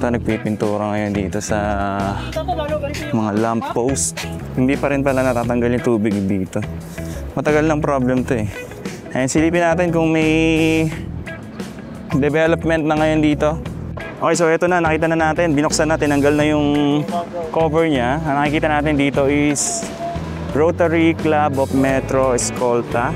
Ito, nagpipintura ngayon dito sa mga lamppost. Hindi pa rin pala natatanggal yung tubig dito. Matagal ng problem to eh. Ayan, silipin natin kung may development na ngayon dito. Okay, so ito na, nakita na natin. Binuksan na, tinanggal na yung cover niya. Ang nakikita natin dito is Rotary Club of Metro Escolta.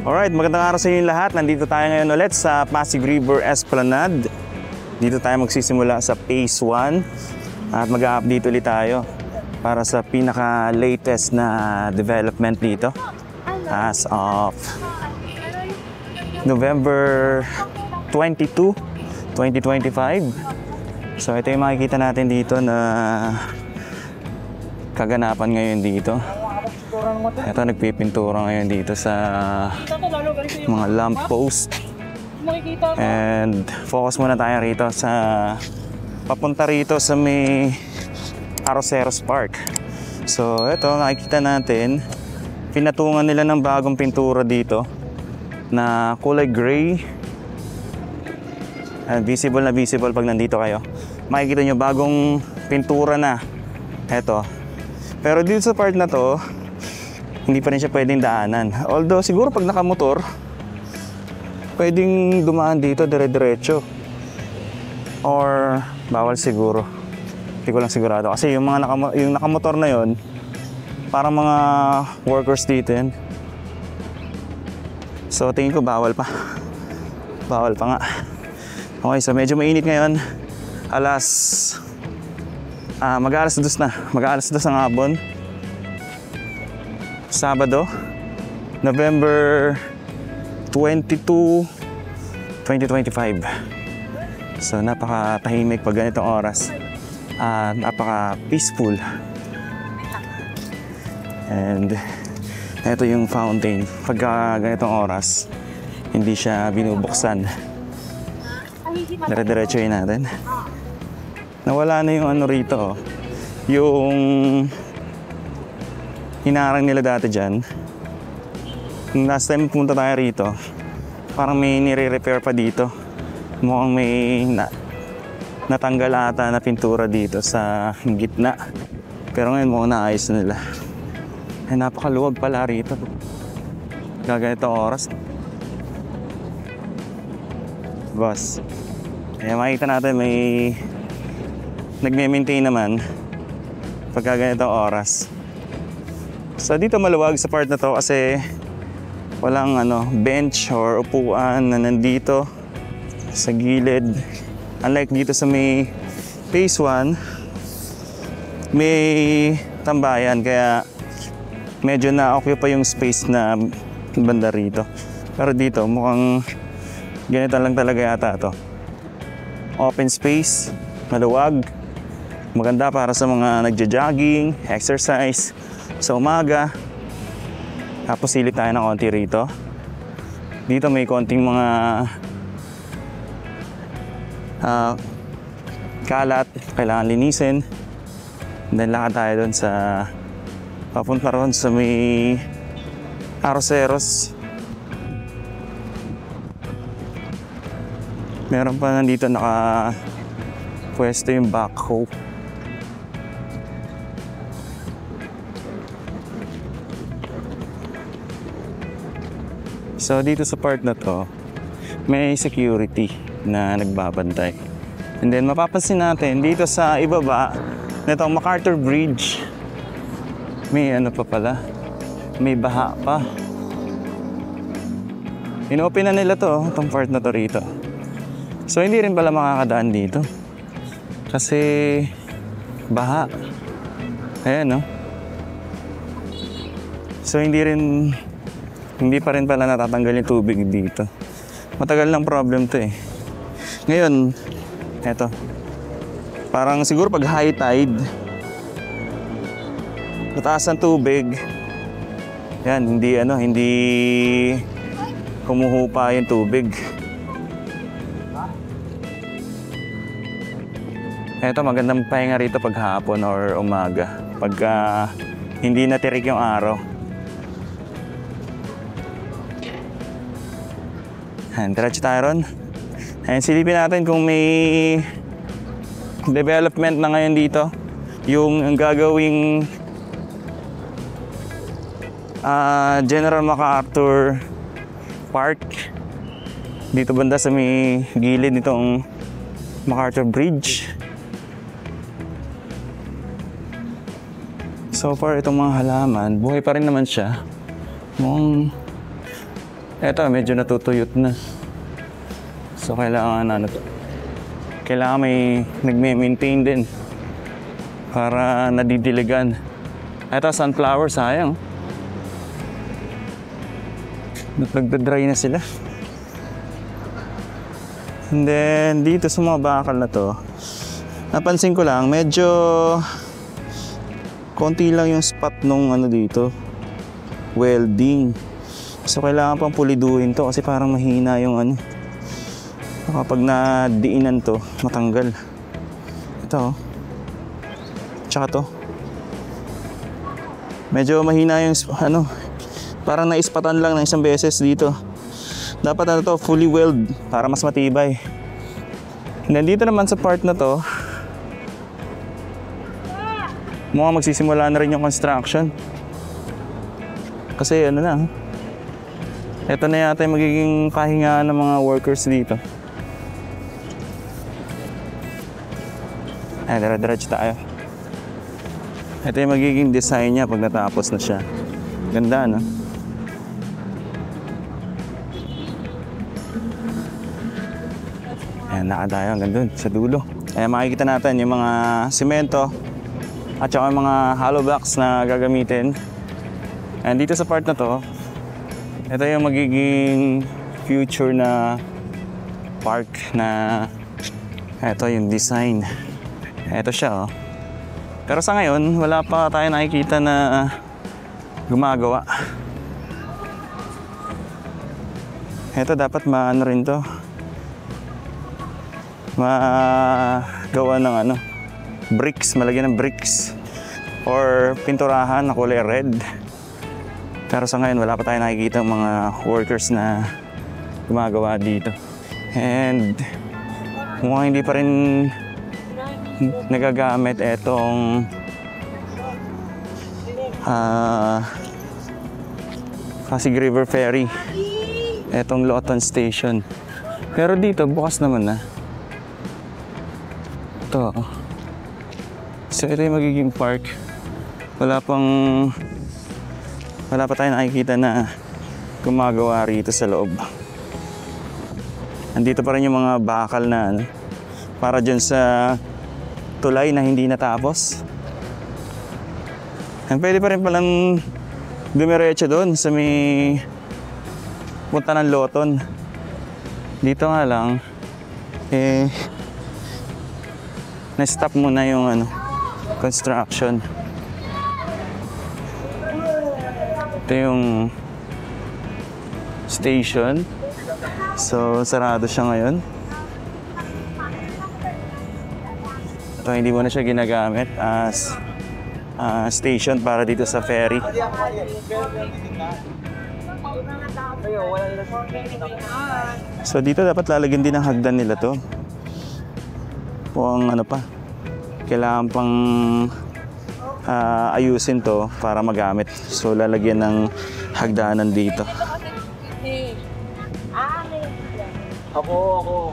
Alright, magandang araw sa inyo lahat. Nandito tayo ngayon ulit sa Pasig River Esplanade. Dito tayo magsisimula sa Phase 1 at mag-update ulit tayo para sa pinaka-latest na development dito as of November 22, 2025. So ito yung makikita natin dito na kaganapan ngayon dito. Ito, nagpipintura ngayon dito sa mga lamppost. And focus muna tayo rito sa papunta rito sa may Arroceros Park. So ito, nakikita natin pinatungan nila ng bagong pintura dito na kulay gray. Visible na visible pag nandito kayo. Makikita nyo bagong pintura na. Ito. Pero dito sa part na to, hindi pa rin siya pwedeng daanan. Although siguro pag nakamotor, pwedeng dumaan dito dire-diretso. Or bawal siguro. Hindi ko lang sigurado. Kasi yung mga yung nakamotor na yon, parang mga workers dito yan. So tingin ko bawal pa. Bawal pa nga. Okay, so medyo mainit ngayon. Mag-aalas 2 na. Mag-aalas 2 ng hapon. Sabado, November 22, 2025. So napaka-tahimik pag ganitong oras. Napaka-peaceful. And ito yung fountain. Pag ganitong oras, hindi siya binubuksan. Dire-diretsoin natin. Nawala na yung ano rito. Yung hinarang nila dati dyan. Last time punta tayo rito, parang may nire-repair pa dito. Mukhang may natanggal ata na pintura dito sa gitna. Pero ngayon mukhang naayos na nila. Ay, napakaluwag pala rito. Gaganito oras. Boss. Ayan, makikita natin may nagme-maintain naman pagka ganito oras. So dito maluwag sa part na to kasi walang bench or upuan na nandito sa gilid. Unlike dito sa may Phase 1, may tambayan kaya medyo na-occupy yung space na banda rito. Pero dito mukhang ganito lang talaga yata to. Open space, maluwag, maganda para sa mga nagja-jogging, exercise sa umaga. Tapos silip tayo ng konti rito. Dito may konting mga kalat, kailangan linisin. Then lakad tayo doon sa papunta ron sa may Arroceros. Meron pa nandito naka-pwesto yung backhoe. So dito sa part na to, may security na nagbabantay. And then mapapansin natin dito sa ibaba nitong MacArthur Bridge, may pa pala, may baha pa. Inopen na nila to, itong part na to rito. So hindi rin pala makakadaan dito kasi baha. Ayan, no? So hindi pa rin pala natatanggal yung tubig dito. Matagal ng problem to eh. Ngayon, eto. Parang siguro pag high tide, mataas ang tubig. Yan, hindi humuhupa yung tubig. Eto, magandang pahinga rito pag hapon or umaga. Pagka hindi natirik yung araw. Ayan, diretso tayo ron. Ayan, silipin natin kung may development na ngayon dito. Yung gagawing General MacArthur Park. Dito banda sa may gilid nitong MacArthur Bridge. So far, itong mga halaman, buhay pa rin naman siya. Eto, medyo natutuyot na. So kailangan kailangan may nagme-maintain din para nadidiligan. Eto, sunflower, sayang. Nagdadry na sila. And then, dito sa mga bakal na to, napansin ko lang, medyo konti lang yung spot nung dito, welding. So kailangan pang puliduhin to kasi parang mahina yung kapag nadiinan to, matanggal. Ito, tsaka to. Medyo mahina yung parang naispatan lang ng isang beses dito. Dapat to fully weld para mas matibay. And then dito naman sa part na to, mukhang magsisimula na rin yung construction. Kasi ito na yata yung magiging pahinga ng mga workers dito. Ayan, diretso tayo. Ito yung magiging design niya pag natapos na siya. Ganda, no? Ayan, nakadayo hanggang dun sa dulo. Ayan, makikita natin yung mga simento at saka yung mga hollow blocks na gagamitin. And dito sa part na to, ito yung magiging future na park na ito yung design. Ito siya, oh. Pero sa ngayon, wala pa tayo nakikita na gumagawa. Ito dapat maano rin to. Magawa ng bricks, malagyan ng bricks or pinturahan na kulay red. Pero sa ngayon wala pa tayo nakikita ng mga workers na gumagawa dito. And mukhang hindi pa rin nagagamit etong Pasig River Ferry, etong Lawton Station. Pero dito bukas naman na ito. So ito yung magiging park. Wala pa tayong nakikita na gumagawa rito sa loob. Andito pa rin yung mga bakal na para dyan sa tulay na hindi natapos. And pwede pa rin palang dumiretso doon sa may punta ng Lawton. Dito nga lang na-stop muna yung construction. Ito yung station. So sarado siya ngayon. Ito, hindi mo na siya ginagamit as station para dito sa ferry. So dito dapat lalagyan din ng hagdan nila to. Kung kailangan pang ayusin to para magamit. So lalagyan ng hagdanan dito. Ako.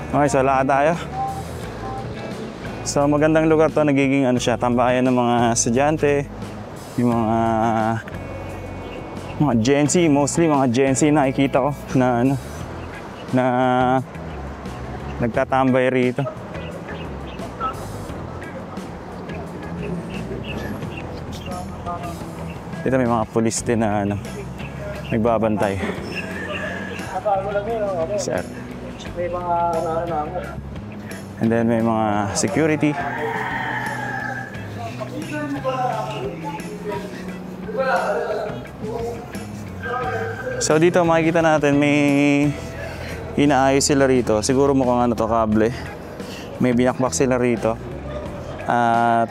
Okay, so lakad tayo. So magandang lugar to, nagiging siya, tambayan ng mga estudyante, yung mga Gen Z, mostly mga Gen Z nakikita ko na nagtatambay rito. Dito may mga pulis din na nagbabantay. Sir. And then may mga security. So dito makikita natin may inaayos sila rito. Siguro mukhang kable. May binakbak sila rito. At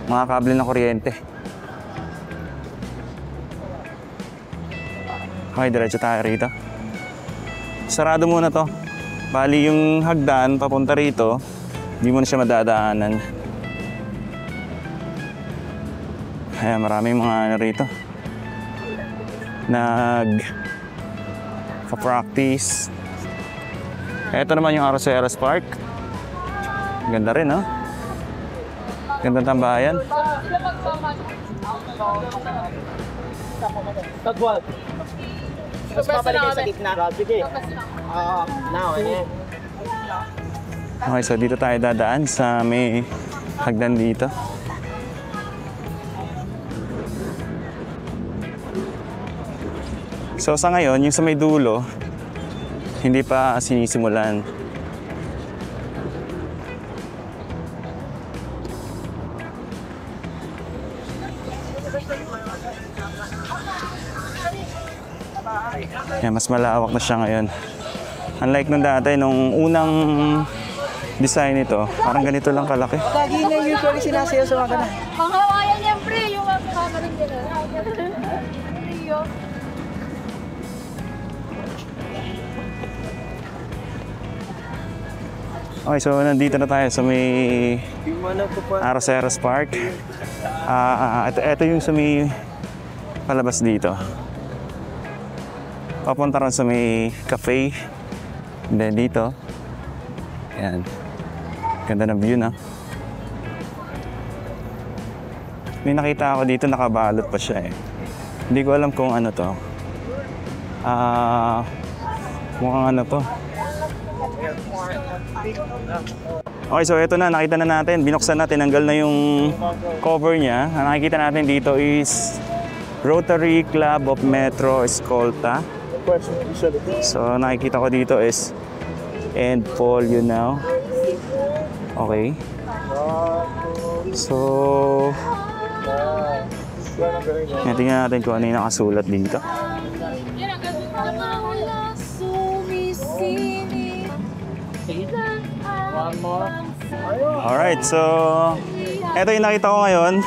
mga kable ng kuryente. Okay, diretso tayo rito. Sarado muna to. Bali yung hagdan papunta rito, hindi mo na siya madadaanan. Ayan, maraming mga ano rito. Nag-practice. Ito naman yung Arroceras Park. Ganda rin, no? Ganda tambayan. Tagwal. Mas mabalik kayo sa gitna. Sige. Okay, so dito tayo dadaan sa may hagdan dito. So sa ngayon, yung sa may dulo, hindi pa sinisimulan. Yan, mas malawak na siya ngayon. Unlike nung dati, nung unang design nito, parang ganito lang kalaki. Lagi na usually sinasayaw sa mga ganun. Ang hawayan niya, pre, yung mga rin din. Rio. Okay, so nandito na tayo sa may Arroceras Park. Ito yung sa may palabas dito. Papunta rin sa may cafe. And then dito. Ayan. Ganda ng view, na. May nakita ako dito, nakabalot pa siya eh. Hindi ko alam kung ano to. Mukhang ano to. Okay, so ito na, nakita na natin. Binuksan na, tinanggal na yung cover niya. Ang nakikita natin dito is Rotary Club of Metro Escolta. So nakikita ko dito is End Polio now. Okay. So tingnan natin kung ano yung nakasulat dito. Alright, so ito yung nakita ko ngayon.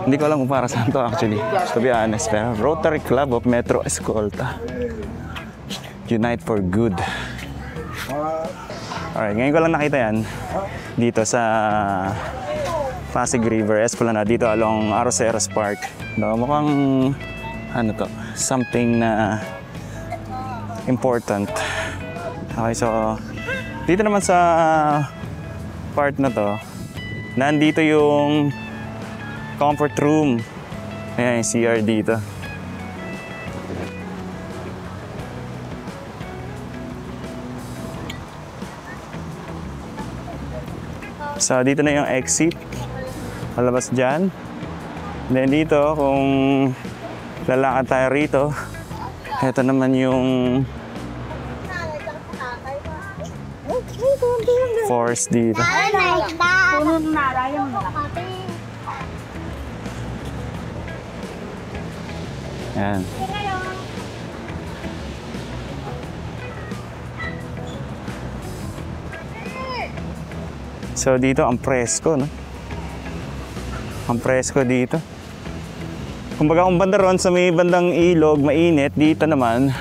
Hindi ko alam kung para saan to actually, to be honest. Pero Rotary Club of Metro Escolta. Unite for Good. Alright, ngayon ko lang nakita yan dito sa Pasig River, Esplanade, dito along Arroceras Park. No, mukhang ano to, something na important. Okay, so dito naman sa part na to, nandito yung comfort room. Ayan yung CR dito. So dito na yung exit. Palabas dyan. Then dito, kung lalakad tayo rito, ito naman yung forest dito. Ayan. So dito ang presko, no? Ang presko dito. Kumbaga kung banda ron sa may bandang ilog, mainit, dito naman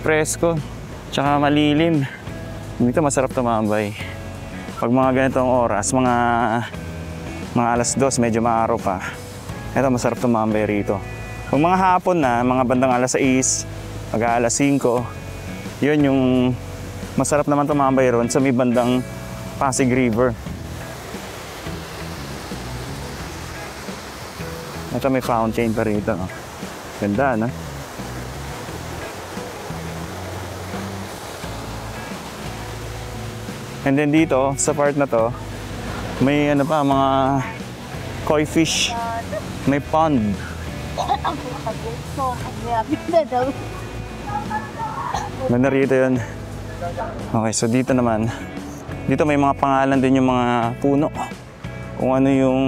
presko, tsaka malilim. Dito masarap tumambay. Pag mga ganitong oras, mga alas 2, medyo maaraw pa. Ito masarap tumambay rito. Kung mga hapon na, mga bandang alas 6, pag alas 5, yun yung masarap naman tumambay ron sa may bandang Pasig River. Ito may fountain pa rito. Ganda, no? And then dito, sa part na to, may ano pa, mga koi fish. May pond. Ganda rito yun. Okay, so dito naman, dito may mga pangalan din yung mga puno. Kung ano yung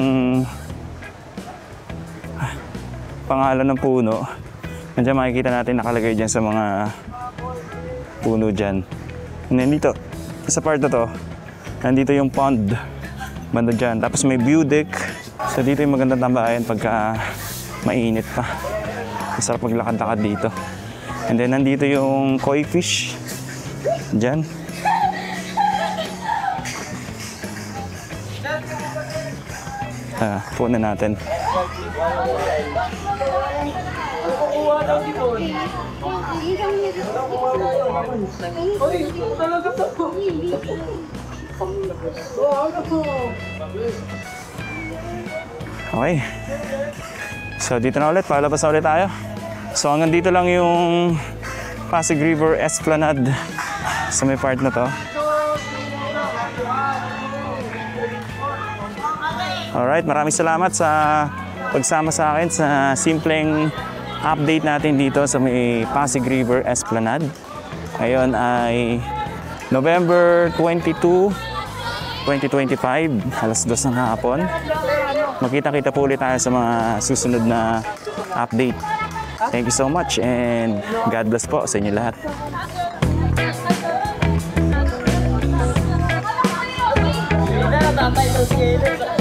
pangalan ng puno, nandiyan makikita natin nakalagay dyan sa mga puno dyan. And then dito, sa part na to, nandito yung pond. Banda dyan. Tapos may view deck. So dito yung magandang tambayan pagka mainit pa. Masarap maglakad-lakad dito. And then nandito yung koi fish. Dyan. Punan natin. Okay. So dito na ulit, palabas na ulit tayo. So hanggang dito lang yung Pasig River Esplanade sa may part na to. Alright, maraming salamat sa pagsama sa akin sa simpleng update natin dito sa may Pasig River Esplanade. Ngayon ay November 22, 2025, alas 2 ng hapon. Magkita-kita po ulit tayo sa mga susunod na update. Thank you so much and God bless po sa inyo lahat. Tatay daw si